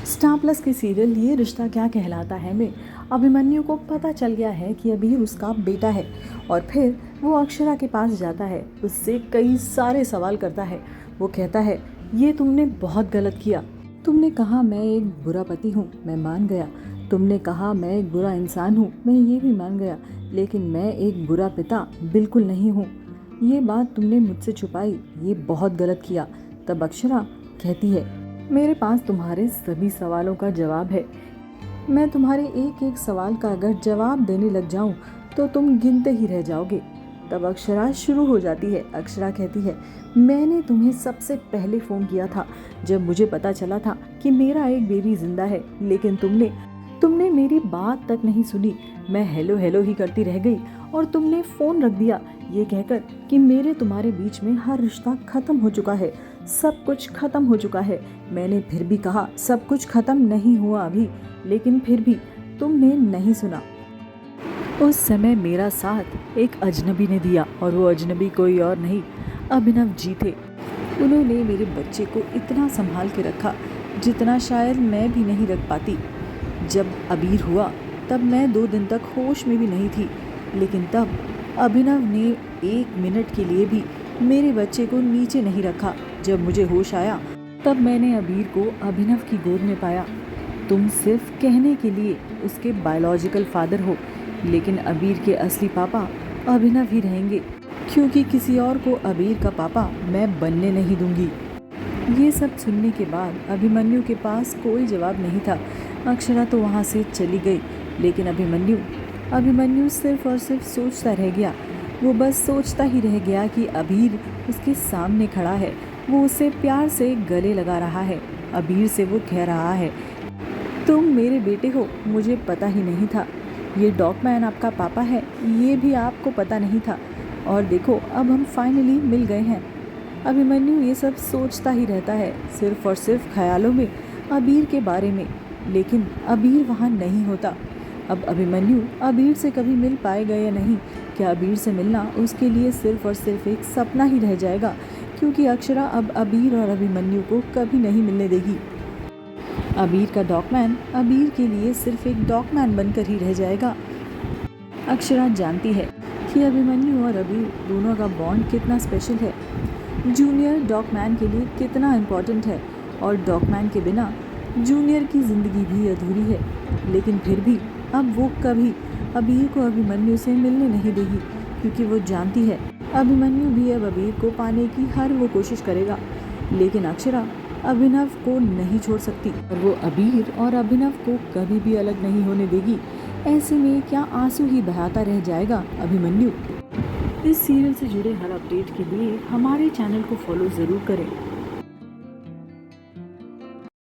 Star plus के serial ये रिश्ता क्या कहलाता है में अभिमन्यु को पता चल गया है कि अबीर उसका बेटा है और फिर वो अक्षरा के पास जाता है, उससे कई सारे सवाल करता है। वो कहता है, ये तुमने बहुत गलत किया। तुमने कहा मैं एक बुरा पति हूँ, मैं मान गया। तुमने कहा मैं एक बुरा इंसान हूँ, मैं ये भी मान गया। लेकिन मैं एक बुरा पिता बिल्कुल नहीं हूँ। ये बात तुमने मुझसे छुपाई, ये बहुत गलत किया। तब अक्षरा कहती है, मेरे पास तुम्हारे सभी सवालों का जवाब है। मैं तुम्हारे एक एक सवाल का अगर जवाब देने लग जाऊं तो तुम गिनते ही रह जाओगे। तब अक्षरा शुरू हो जाती है। अक्षरा कहती है, मैंने तुम्हें सबसे पहले फ़ोन किया था जब मुझे पता चला था कि मेरा एक बेबी जिंदा है, लेकिन तुमने मेरी बात तक नहीं सुनी। मैं हेलो हेलो ही करती रह गई और तुमने फ़ोन रख दिया ये कहकर कि मेरे तुम्हारे बीच में हर रिश्ता ख़त्म हो चुका है, सब कुछ ख़त्म हो चुका है। मैंने फिर भी कहा सब कुछ ख़त्म नहीं हुआ अभी, लेकिन फिर भी तुमने नहीं सुना। उस समय मेरा साथ एक अजनबी ने दिया और वो अजनबी कोई और नहीं, अभिनव जी थे। उन्होंने मेरे बच्चे को इतना संभाल के रखा जितना शायद मैं भी नहीं रख पाती। जब अबीर हुआ तब मैं 2 दिन तक होश में भी नहीं थी, लेकिन तब अभिनव ने 1 मिनट के लिए भी मेरे बच्चे को नीचे नहीं रखा। जब मुझे होश आया तब मैंने अबीर को अभिनव की गोद में पाया। तुम सिर्फ कहने के लिए उसके बायोलॉजिकल फादर हो, लेकिन अबीर के असली पापा अभिनव ही रहेंगे, क्योंकि किसी और को अबीर का पापा मैं बनने नहीं दूंगी। ये सब सुनने के बाद अभिमन्यु के पास कोई जवाब नहीं था। अक्षरा तो वहाँ से चली गई, लेकिन अभिमन्यु सिर्फ और सिर्फ सोचता रह गया। वो बस सोचता ही रह गया कि अबीर उसके सामने खड़ा है, वो उसे प्यार से गले लगा रहा है। अबीर से वो कह रहा है, तुम मेरे बेटे हो, मुझे पता ही नहीं था। ये डॉगमैन आपका पापा है, ये भी आपको पता नहीं था। और देखो अब हम फाइनली मिल गए हैं। अभिमन्यु ये सब सोचता ही रहता है, सिर्फ और सिर्फ ख्यालों में अबीर के बारे में, लेकिन अबीर वहाँ नहीं होता। अब अभिमन्यु अबीर से कभी मिल पाएगा या नहीं? क्या अबीर से मिलना उसके लिए सिर्फ और सिर्फ एक सपना ही रह जाएगा? क्योंकि अक्षरा अब अबीर और अभिमन्यु को कभी नहीं मिलने देगी। अबीर का डॉगमैन अबीर के लिए सिर्फ एक डॉगमैन बनकर ही रह जाएगा। अक्षरा जानती है कि अभिमन्यु और अबीर दोनों का बॉन्ड कितना स्पेशल है, जूनियर डॉगमैन के लिए कितना इम्पोर्टेंट है, और डॉगमैन के बिना जूनियर की ज़िंदगी भी अधूरी है। लेकिन फिर भी अब वो कभी अबीर को अभिमन्यु से मिलने नहीं देगी, क्योंकि वो जानती है अभिमन्यु भी अब अबीर को पाने की हर वो कोशिश करेगा। लेकिन अक्षरा अभिनव को नहीं छोड़ सकती और वो अबीर और अभिनव को कभी भी अलग नहीं होने देगी। ऐसे में क्या आंसू ही बहाता रह जाएगा अभिमन्यु? इस सीरियल से जुड़े हर अपडेट के लिए हमारे चैनल को फॉलो ज़रूर करें।